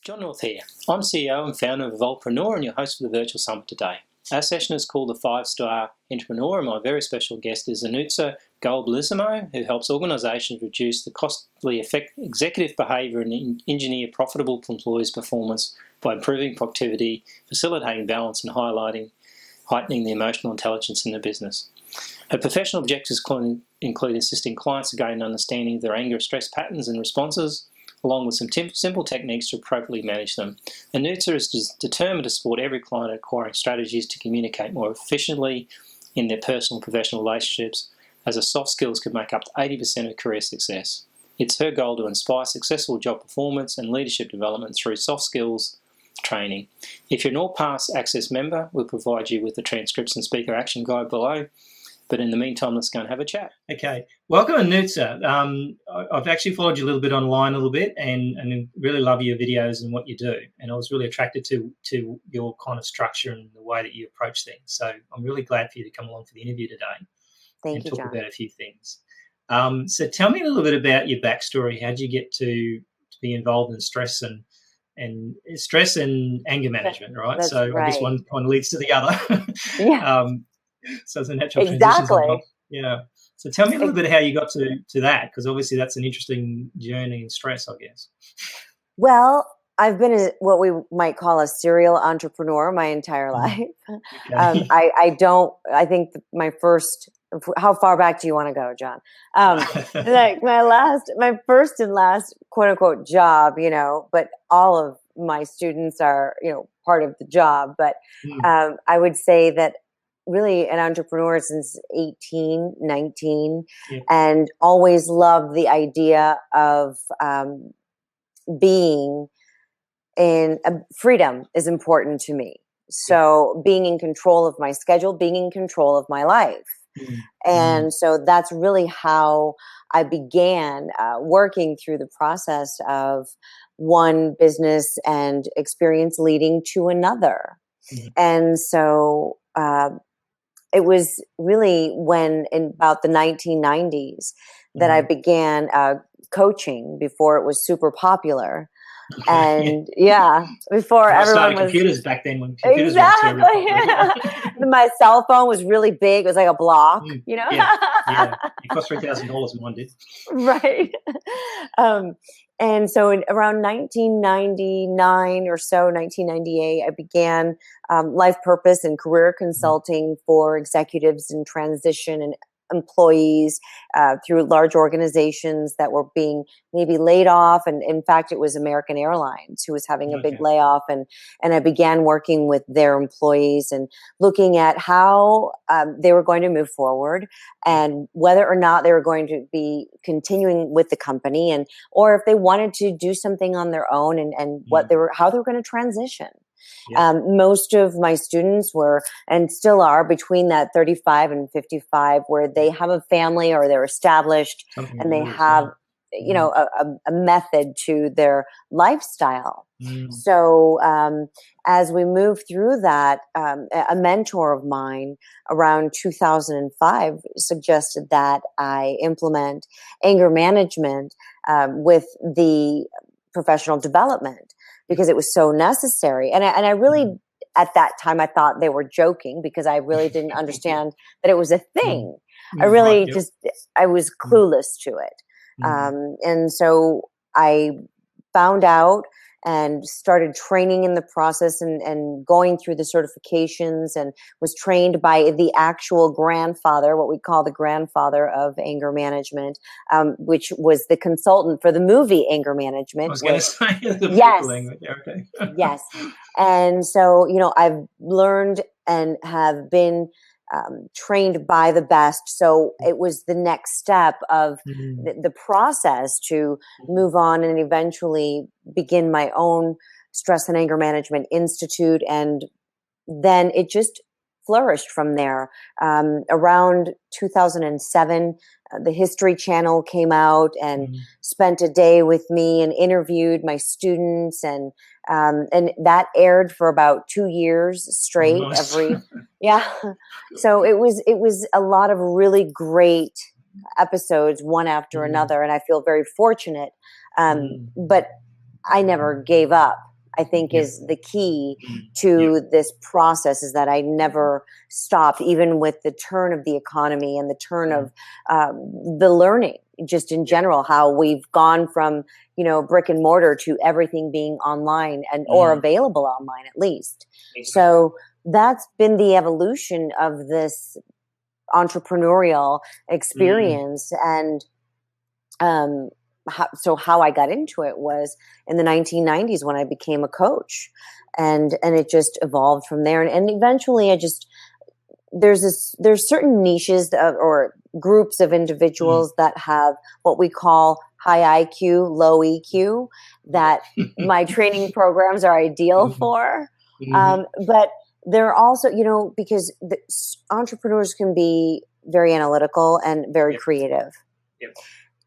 John North here. I'm CEO and founder of Evolvepreneur and your host for the virtual summit today. Our session is called the 5-Star Entrepreneur, and my very special guest is Anutza Bellissimo, who helps organisations reduce the costly executive behaviour and engineer profitable employees' performance by improving productivity, facilitating balance and heightening the emotional intelligence in the business. Her professional objectives include assisting clients to gain an understanding of their anger, stress patterns and responses, along with some simple techniques to appropriately manage them. Anutza is determined to support every client acquiring strategies to communicate more efficiently in their personal and professional relationships, as the soft skills can make up to 80% of career success. It's her goal to inspire successful job performance and leadership development through soft skills training. If you're an All Pass Access member, we'll provide you with the transcripts and speaker action guide below. But in the meantime, let's go and have a chat. Okay. Welcome, Anutza. I've actually followed you a little bit online and really love your videos and what you do. And I was really attracted to your kind of structure and the way that you approach things. So I'm really glad for you to come along for the interview today. Thank you, talk John. about a few things. So tell me a little bit about your backstory. How did you get to be involved in stress and anger management, right? That's so right. I guess one kind of leads to the other. Yeah. So it's a natural Exactly. transition. Yeah. So tell me a little bit how you got to that, because obviously that's an interesting journey in stress, I guess. Well, I've been what we might call a serial entrepreneur my entire life. Okay. I think my first, how far back do you want to go, John? Like my first and last quote unquote job, but all of my students are, part of the job. But I would say that really an entrepreneur since 18, 19, and always loved the idea of being in freedom is important to me. So being in control of my schedule, being in control of my life. And so that's really how I began working through the process of one business and experience leading to another. And so it was really when in about the 1990s that I began coaching before it was super popular. And before everyone was computers back then when computers exactly. My cell phone was really big. It was like a block, Yeah. It cost $3,000. Mine did. Right. And so around 1999 or so, 1998, I began life purpose and career consulting for executives in transition and employees through large organizations that were being maybe laid off. And in fact, it was American Airlines who was having a big layoff. And I began working with their employees and looking at how they were going to move forward and whether or not they were going to be continuing with the company or if they wanted to do something on their own and how they were going to transition. Most of my students were and still are between that 35 and 55 where they have a family or they're established and they have a method to their lifestyle. So as we moved through that, a mentor of mine around 2005 suggested that I implement anger management with the professional development, because it was so necessary. And I really, at that time, I thought they were joking because I really didn't understand that it was a thing. I really I was clueless to it. And so I found out and started training in the process and going through the certifications and was trained by the actual grandfather, what we call the grandfather of anger management, which was the consultant for the movie Anger Management. I was going to say the language. Okay. Yes. And so, I've learned and have been trained by the best. So it was the next step of the process to move on and eventually begin my own Stress and Anger Management Institute. And then it just flourished from there. Around 2007, the History Channel came out and spent a day with me and interviewed my students, and that aired for about 2 years straight. Oh, nice. So it was a lot of really great episodes, one after another, and I feel very fortunate. But I never gave up. I think is the key Yeah. to this process, is that I never stopped, even with the turn of the economy and the turn of the learning, just in general, how we've gone from, brick and mortar to everything being online or available online at least. Exactly. So that's been the evolution of this entrepreneurial experience. And how I got into it was in the 1990s when I became a coach, and it just evolved from there. And eventually there's certain niches or groups of individuals that have what we call high IQ, low EQ, that my training programs are ideal for. But they're also, because entrepreneurs can be very analytical and very creative.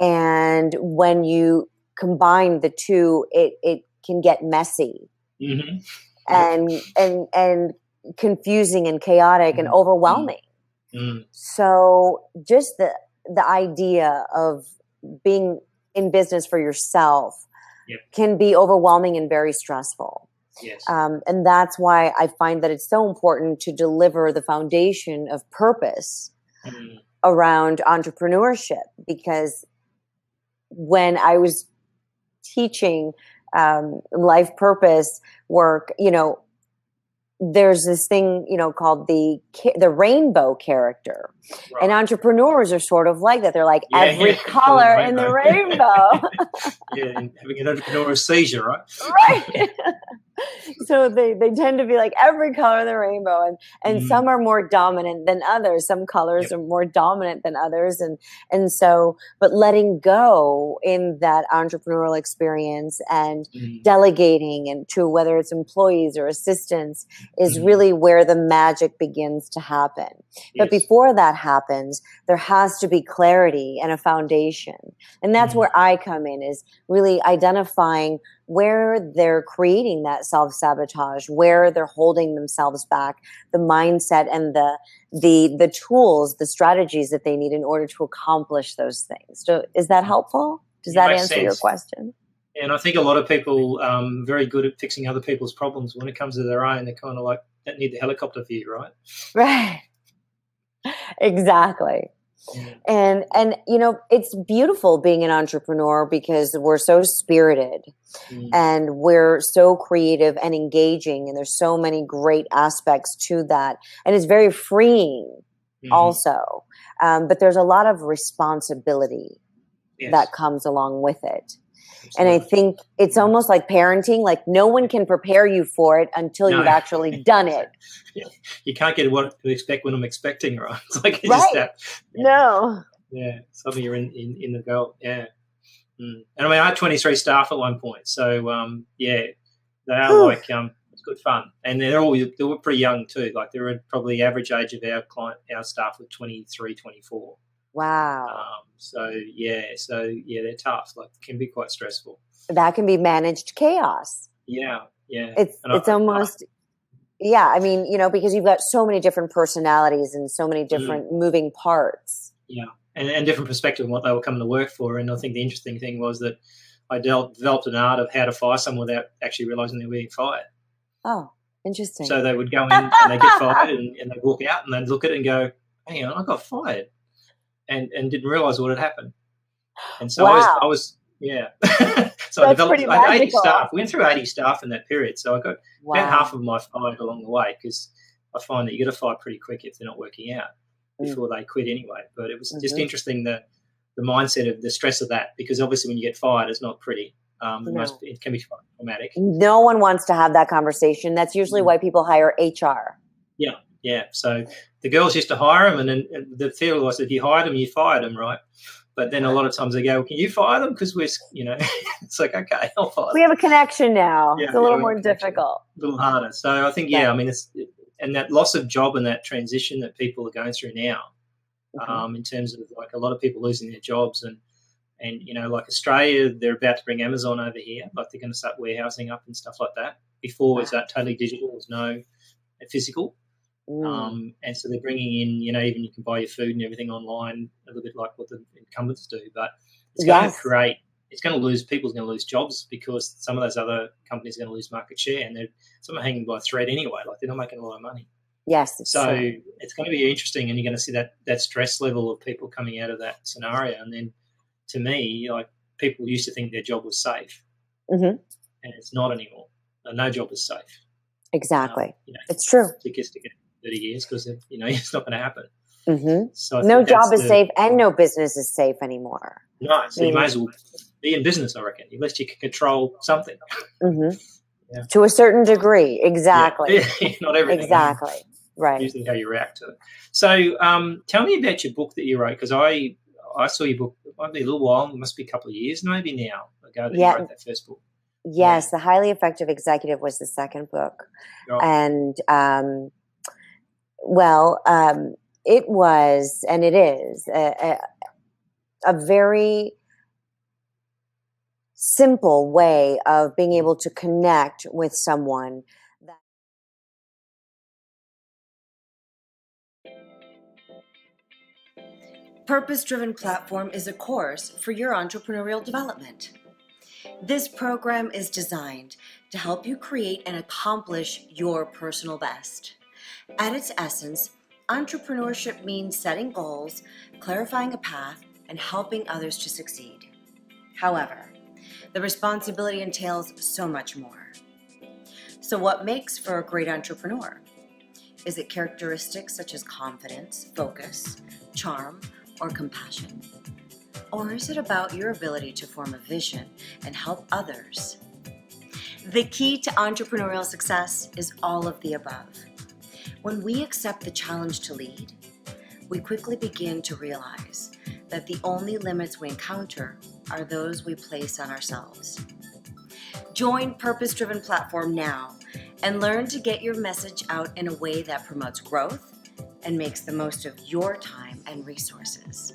And when you combine the two, it can get messy and confusing and chaotic and overwhelming. So just the idea of being in business for yourself can be overwhelming and very stressful. Yes. And that's why I find that it's so important to deliver the foundation of purpose around entrepreneurship, because when I was teaching life purpose work, there's this thing, called the rainbow character. Right. And entrepreneurs are sort of like that. They're like every color in the rainbow. And having an entrepreneurial seizure, right? Right. So they tend to be like every color in the rainbow, and some are more dominant than others. Some colors are more dominant than others. And so, but letting go in that entrepreneurial experience and delegating, and to whether it's employees or assistants, is really where the magic begins to happen. But before that happens, there has to be clarity and a foundation. And that's where I come in, is really identifying where they're creating that self-sabotage, where they're holding themselves back, the mindset and the tools, the strategies that they need in order to accomplish those things. So is that helpful? Does that answer your question? And I think a lot of people very good at fixing other people's problems. When it comes to their own, they're kind of like, don't need the helicopter view, right? Right. Exactly. And it's beautiful being an entrepreneur, because we're so spirited and we're so creative and engaging, and there's so many great aspects to that, and it's very freeing also. But there's a lot of responsibility that comes along with it. And I think it's almost like parenting. Like, no one can prepare you for it until you've actually done it. You can't get what to expect when I'm expecting, right? It's like No. Yeah, suddenly you're in the goal. Yeah. And I mean, I had 23 staff at one point, so they are like it's good fun, and they were pretty young too. Like, they were probably the average age of our staff was 23, 24. Wow. So they're tough. Like, it can be quite stressful. That can be managed chaos. Yeah. It's almost. I mean, because you've got so many different personalities and so many different moving parts. Yeah, and different perspective on what they were coming to work for. And I think the interesting thing was that I developed an art of how to fire someone without actually realising they were being fired. Oh, interesting. So they would go in and they'd get fired, and they'd walk out and they'd look at it and go, hang on, I got fired. And didn't realise what had happened. And so I was So I had 80 staff. We went through 80 staff in that period. So I got about half of my fired along the way, because I find that you got to fire pretty quick if they're not working out before they quit anyway. But it was just interesting, the mindset of the stress of that, because obviously when you get fired, it's not pretty. It can be traumatic. No one wants to have that conversation. That's usually why people hire HR. Yeah. So the girls used to hire them, and then the feel was, if you hired them, you fired them, right? But then a lot of times they go, can you fire them? Because we're, it's like, okay, I'll fire them. We have a connection now. It's a little more difficult. A little harder. So I think, I mean, and that loss of job and that transition that people are going through now, in terms of, like, a lot of people losing their jobs, and like Australia, they're about to bring Amazon over here. Like, they're going to start warehousing up and stuff like that. Before, it's that totally digital. There's no physical. And so they're bringing in, even you can buy your food and everything online, a little bit like what the incumbents do. But it's going to create it's going to lose, people's going to lose jobs because some of those other companies are going to lose market share, and some are hanging by a thread anyway. Like, they're not making a lot of money. Yes. So it's going to be interesting, and you're going to see that stress level of people coming out of that scenario. And then, to me, like, people used to think their job was safe, and it's not anymore. No job is safe. Exactly. It's true. Stick 30 years because it's not going to happen. So no job is safe, and no business is safe anymore. No, so you may as well be in business, I reckon, unless you can control something. To a certain degree, exactly. Yeah. Not everything. Exactly. Right. Usually how you react to it. So tell me about your book that you wrote, because I saw your book, it might be a little while, it must be a couple of years maybe now ago that you wrote that first book. Yes, The Highly Effective Executive was the second book. Oh. And, it was, and it is, a very simple way of being able to connect with someone. Purpose-Driven Platform is a course for your entrepreneurial development. This program is designed to help you create and accomplish your personal best. At its essence, entrepreneurship means setting goals, clarifying a path, and helping others to succeed. However, the responsibility entails so much more. So what makes for a great entrepreneur? Is it characteristics such as confidence, focus, charm, or compassion? Or is it about your ability to form a vision and help others? The key to entrepreneurial success is all of the above. When we accept the challenge to lead, we quickly begin to realize that the only limits we encounter are those we place on ourselves. Join Purpose-Driven Platform now and learn to get your message out in a way that promotes growth and makes the most of your time and resources.